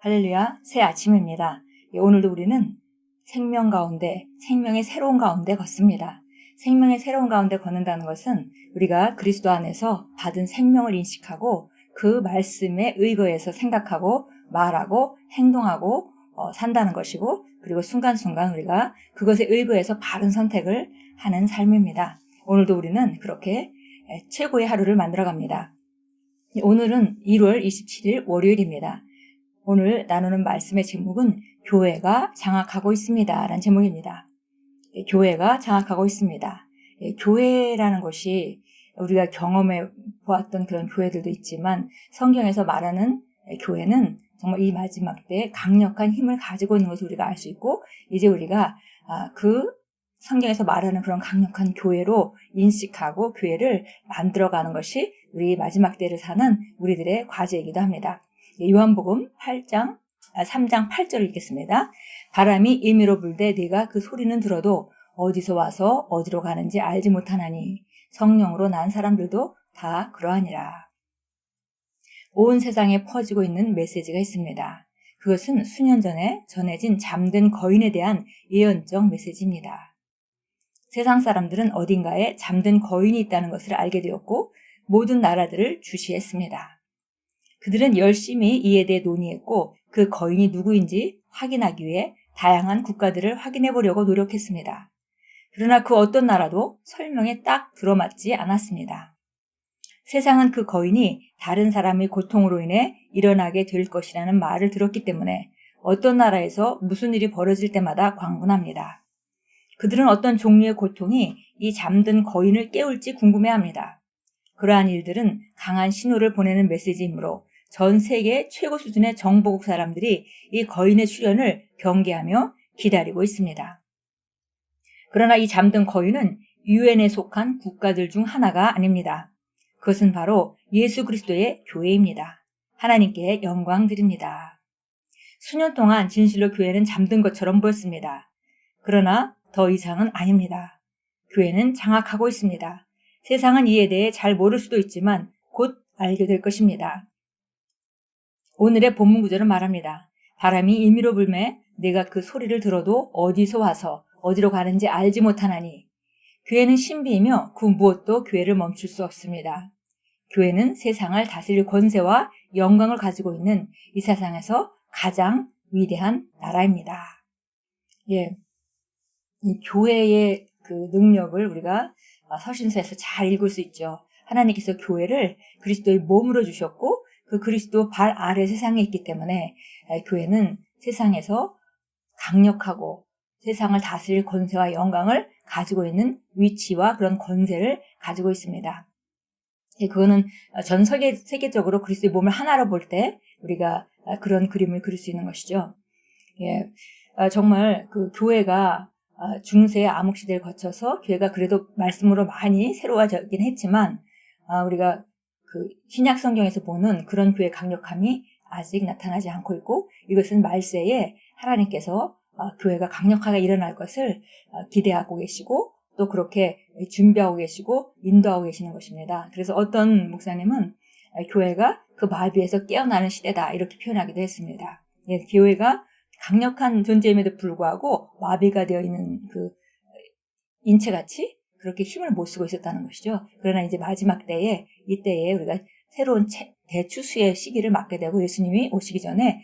할렐루야, 새 아침입니다. 오늘도 우리는 생명 가운데, 생명의 새로운 가운데 걷습니다. 생명의 새로운 가운데 걷는다는 것은 우리가 그리스도 안에서 받은 생명을 인식하고 그 말씀에 의거해서 생각하고 말하고 행동하고 산다는 것이고, 그리고 순간순간 우리가 그것에 의거해서 바른 선택을 하는 삶입니다. 오늘도 우리는 그렇게 최고의 하루를 만들어갑니다. 오늘은 1월 27일 월요일입니다. 오늘 나누는 말씀의 제목은 교회가 장악하고 있습니다 라는 제목입니다. 교회가 장악하고 있습니다. 교회라는 것이 우리가 경험해 보았던 그런 교회들도 있지만 성경에서 말하는 교회는 정말 이 마지막 때 강력한 힘을 가지고 있는 것을 우리가 알 수 있고, 이제 우리가 그 성경에서 말하는 그런 강력한 교회로 인식하고 교회를 만들어가는 것이 우리 마지막 때를 사는 우리들의 과제이기도 합니다. 요한복음 3장 8절을 읽겠습니다. 바람이 임의로 불되 네가 그 소리는 들어도 어디서 와서 어디로 가는지 알지 못하나니 성령으로 난 사람들도 다 그러하니라. 온 세상에 퍼지고 있는 메시지가 있습니다. 그것은 수년 전에 전해진 잠든 거인에 대한 예언적 메시지입니다. 세상 사람들은 어딘가에 잠든 거인이 있다는 것을 알게 되었고 모든 나라들을 주시했습니다. 그들은 열심히 이에 대해 논의했고 그 거인이 누구인지 확인하기 위해 다양한 국가들을 확인해 보려고 노력했습니다. 그러나 그 어떤 나라도 설명에 딱 들어맞지 않았습니다. 세상은 그 거인이 다른 사람의 고통으로 인해 일어나게 될 것이라는 말을 들었기 때문에 어떤 나라에서 무슨 일이 벌어질 때마다 광분합니다. 그들은 어떤 종류의 고통이 이 잠든 거인을 깨울지 궁금해합니다. 그러한 일들은 강한 신호를 보내는 메시지이므로 전 세계 최고 수준의 정보국 사람들이 이 거인의 출현을 경계하며 기다리고 있습니다. 그러나 이 잠든 거인은 유엔에 속한 국가들 중 하나가 아닙니다. 그것은 바로 예수 그리스도의 교회입니다. 하나님께 영광 드립니다. 수년 동안 진실로 교회는 잠든 것처럼 보였습니다. 그러나 더 이상은 아닙니다. 교회는 장악하고 있습니다. 세상은 이에 대해 잘 모를 수도 있지만 곧 알게 될 것입니다. 오늘의 본문 구절은 말합니다. 바람이 임의로 불매 내가 그 소리를 들어도 어디서 와서 어디로 가는지 알지 못하나니. 교회는 신비이며 그 무엇도 교회를 멈출 수 없습니다. 교회는 세상을 다스릴 권세와 영광을 가지고 있는 이 세상에서 가장 위대한 나라입니다. 이 교회의 그 능력을 우리가 서신서에서 잘 읽을 수 있죠. 하나님께서 교회를 그리스도의 몸으로 주셨고 그 그리스도 발 아래 세상에 있기 때문에 교회는 세상에서 강력하고 세상을 다스릴 권세와 영광을 가지고 있는 위치와 그런 권세를 가지고 있습니다. 그거는 전 세계적으로 그리스도의 몸을 하나로 볼 때 우리가 그런 그림을 그릴 수 있는 것이죠. 정말 그 교회가 중세 암흑 시대를 거쳐서 교회가 그래도 말씀으로 많이 새로워지긴 했지만 우리가 그 신약 성경에서 보는 그런 교회의 강력함이 아직 나타나지 않고 있고, 이것은 말세에 하나님께서 교회가 강력하게 일어날 것을 기대하고 계시고 또 그렇게 준비하고 계시고 인도하고 계시는 것입니다. 그래서 어떤 목사님은 교회가 그 마비에서 깨어나는 시대다 이렇게 표현하기도 했습니다. 교회가 강력한 존재임에도 불구하고 마비가 되어 있는 그 인체같이 그렇게 힘을 못 쓰고 있었다는 것이죠. 그러나 이제 마지막 때에 이때에 우리가 새로운 대추수의 시기를 맞게 되고 예수님이 오시기 전에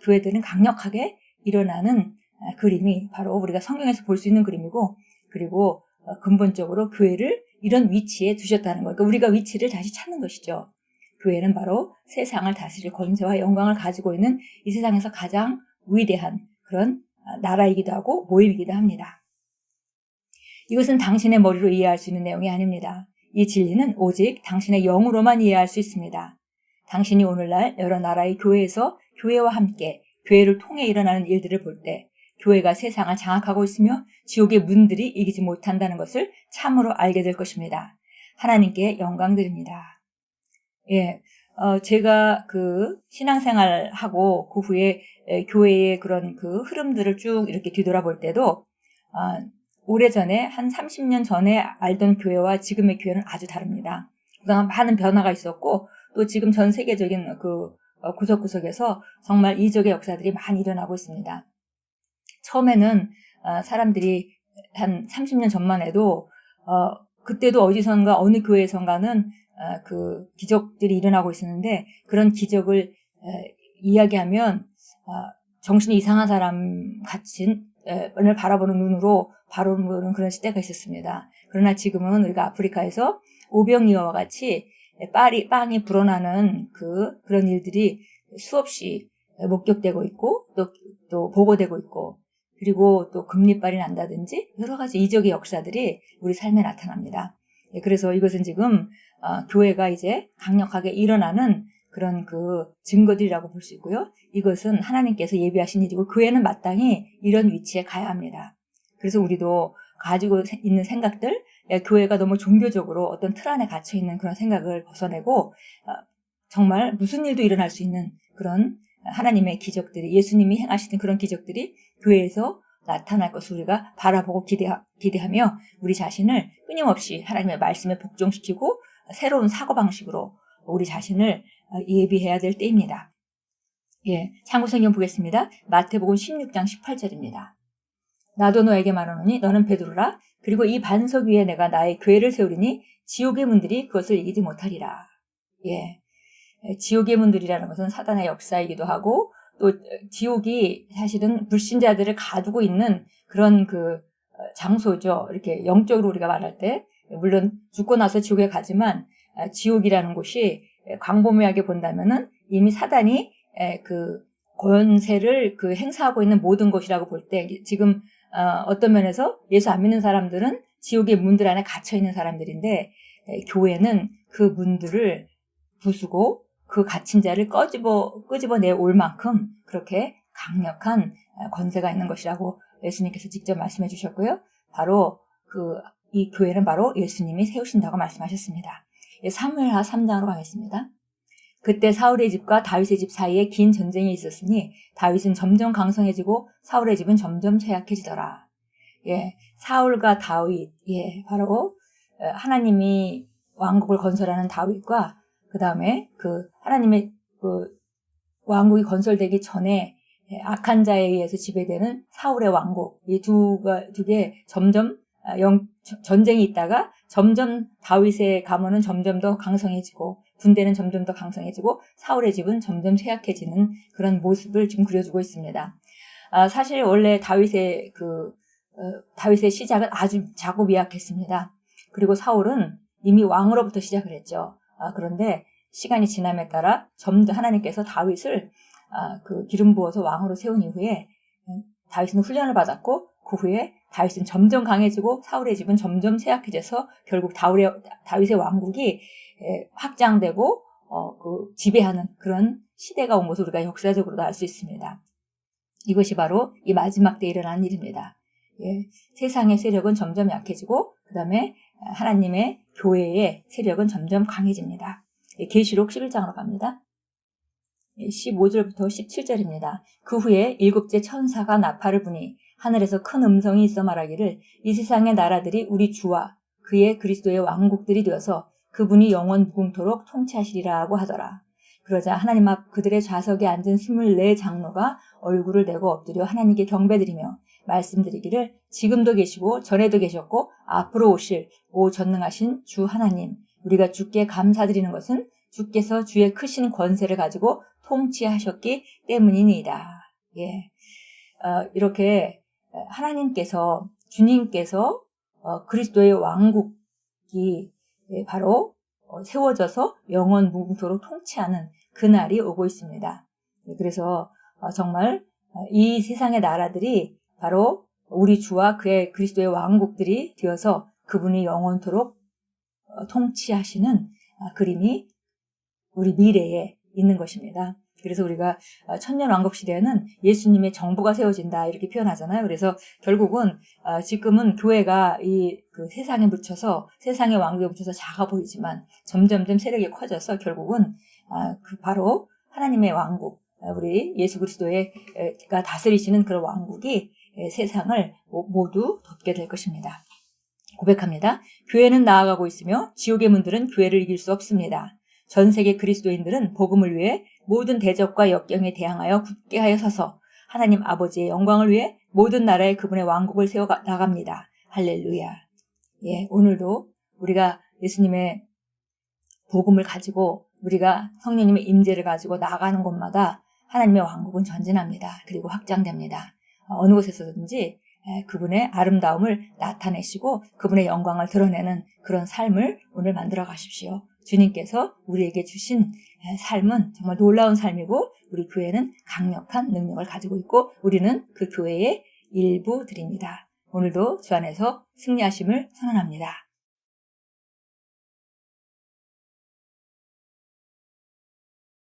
교회들은 강력하게 일어나는 그림이 바로 우리가 성경에서 볼 수 있는 그림이고, 그리고 근본적으로 교회를 이런 위치에 두셨다는 것. 그러니까 우리가 위치를 다시 찾는 것이죠. 교회는 바로 세상을 다스릴 권세와 영광을 가지고 있는 이 세상에서 가장 위대한 그런 나라이기도 하고 모임이기도 합니다. 이것은 당신의 머리로 이해할 수 있는 내용이 아닙니다. 이 진리는 오직 당신의 영으로만 이해할 수 있습니다. 당신이 오늘날 여러 나라의 교회에서 교회와 함께 교회를 통해 일어나는 일들을 볼 때 교회가 세상을 장악하고 있으며 지옥의 문들이 이기지 못한다는 것을 참으로 알게 될 것입니다. 하나님께 영광 드립니다. 제가 그 신앙생활하고 그 후에 교회의 그런 그 흐름들을 쭉 이렇게 뒤돌아볼 때도 오래전에 한 30년 전에 알던 교회와 지금의 교회는 아주 다릅니다. 많은 변화가 있었고 또 지금 전 세계적인 그 구석구석에서 정말 이적의 역사들이 많이 일어나고 있습니다. 처음에는 사람들이 한 30년 전만 해도 그때도 어디선가 어느 교회에선가는 그 기적들이 일어나고 있었는데 그런 기적을 이야기하면 정신이 이상한 사람 같은 을 바라보는 눈으로 바라보는 그런 시대가 있었습니다. 그러나 지금은 우리가 아프리카에서 오병이어와 같이 빵이 불어나는 그런 일들이 수없이 목격되고 있고 또 보고되고 있고 그리고 또 금리빨이 난다든지 여러 가지 이적의 역사들이 우리 삶에 나타납니다. 그래서 이것은 지금 교회가 이제 강력하게 일어나는 그런 그 증거들이라고 볼 수 있고요. 이것은 하나님께서 예비하신 일이고 교회는 마땅히 이런 위치에 가야 합니다. 그래서 우리도 가지고 있는 생각들, 교회가 너무 종교적으로 어떤 틀 안에 갇혀 있는 그런 생각을 벗어내고 정말 무슨 일도 일어날 수 있는 그런 하나님의 기적들이, 예수님이 행하시는 그런 기적들이 교회에서 나타날 것을 우리가 바라보고 기대하며 우리 자신을 끊임없이 하나님의 말씀에 복종시키고 새로운 사고방식으로 우리 자신을 예비해야 될 때입니다. 참고성경 보겠습니다. 마태복음 16장 18절입니다. 나도 너에게 말하노니 너는 베드로라. 그리고 이 반석 위에 내가 나의 교회를 세우리니 지옥의 문들이 그것을 이기지 못하리라. 지옥의 문들이라는 것은 사단의 역사이기도 하고 또 지옥이 사실은 불신자들을 가두고 있는 그런 장소죠. 이렇게 영적으로 우리가 말할 때 물론 죽고 나서 지옥에 가지만 지옥이라는 곳이 광범위하게 본다면은 이미 사단이 그 권세를 행사하고 있는 모든 것이라고 볼 때 지금 어떤 면에서 예수 안 믿는 사람들은 지옥의 문들 안에 갇혀 있는 사람들인데 교회는 그 문들을 부수고 그 갇힌 자를 끄집어내 올 만큼 그렇게 강력한 권세가 있는 것이라고 예수님께서 직접 말씀해 주셨고요. 바로 이 교회는 바로 예수님이 세우신다고 말씀하셨습니다. 사무엘하 3장으로 가겠습니다. 그때 사울의 집과 다윗의 집 사이에 긴 전쟁이 있었으니 다윗은 점점 강성해지고 사울의 집은 점점 쇠약해지더라. 사울과 다윗, 바로 하나님이 왕국을 건설하는 다윗과 그 다음에 하나님의 왕국이 건설되기 전에 악한 자에 의해서 지배되는 사울의 왕국, 이 두 개 점점 전쟁이 있다가 점점 다윗의 가문은 점점 더 강성해지고 군대는 점점 더 강성해지고 사울의 집은 점점 쇠약해지는 그런 모습을 지금 그려주고 있습니다. 사실 원래 다윗의 시작은 아주 자고미약했습니다. 그리고 사울은 이미 왕으로부터 시작을 했죠. 그런데 시간이 지남에 따라 점점 하나님께서 다윗을 기름 부어서 왕으로 세운 이후에 다윗은 훈련을 받았고 그 후에 다윗은 점점 강해지고 사울의 집은 점점 쇠약해져서 결국 다윗의 왕국이 확장되고 지배하는 그런 시대가 온 것을 우리가 역사적으로도 알 수 있습니다. 이것이 바로 이 마지막 때에 일어나는 일입니다. 세상의 세력은 점점 약해지고 그 다음에 하나님의 교회의 세력은 점점 강해집니다. 계시록 11장으로 갑니다. 15절부터 17절입니다. 그 후에 일곱째 천사가 나팔을 부니 하늘에서 큰 음성이 있어 말하기를 이 세상의 나라들이 우리 주와 그의 그리스도의 왕국들이 되어서 그분이 영원 무궁토록 통치하시리라 하고 하더라. 그러자 하나님 앞 그들의 좌석에 앉은 24장로가 얼굴을 내고 엎드려 하나님께 경배드리며 말씀드리기를 지금도 계시고 전에도 계셨고 앞으로 오실 전능하신 주 하나님, 우리가 주께 감사드리는 것은 주께서 주의 크신 권세를 가지고 통치하셨기 때문이니이다. 이렇게 하나님께서, 주님께서 그리스도의 왕국이 바로 세워져서 영원 무궁토록 통치하는 그날이 오고 있습니다. 그래서 정말 이 세상의 나라들이 바로 우리 주와 그의 그리스도의 왕국들이 되어서 그분이 영원토록 통치하시는 그림이 우리 미래에 있는 것입니다. 그래서 우리가 천년왕국 시대에는 예수님의 정부가 세워진다 이렇게 표현하잖아요. 그래서 결국은 지금은 교회가 세상에 묻혀서 세상의 왕국에 묻혀서 작아 보이지만 점점점 세력이 커져서 결국은 바로 하나님의 왕국, 우리 예수 그리스도가 다스리시는 그런 왕국이 세상을 모두 덮게 될 것입니다. 고백합니다. 교회는 나아가고 있으며 지옥의 문들은 교회를 이길 수 없습니다. 전 세계 그리스도인들은 복음을 위해 모든 대적과 역경에 대항하여 굳게 하여 서서 하나님 아버지의 영광을 위해 모든 나라에 그분의 왕국을 세워 나갑니다. 할렐루야. 예, 오늘도 우리가 예수님의 복음을 가지고 우리가 성령님의 임재를 가지고 나가는 곳마다 하나님의 왕국은 전진합니다. 그리고 확장됩니다. 어느 곳에서든지 그분의 아름다움을 나타내시고 그분의 영광을 드러내는 그런 삶을 오늘 만들어 가십시오. 주님께서 우리에게 주신 삶은 정말 놀라운 삶이고 우리 교회는 강력한 능력을 가지고 있고 우리는 그 교회의 일부들입니다. 오늘도 주 안에서 승리하심을 선언합니다.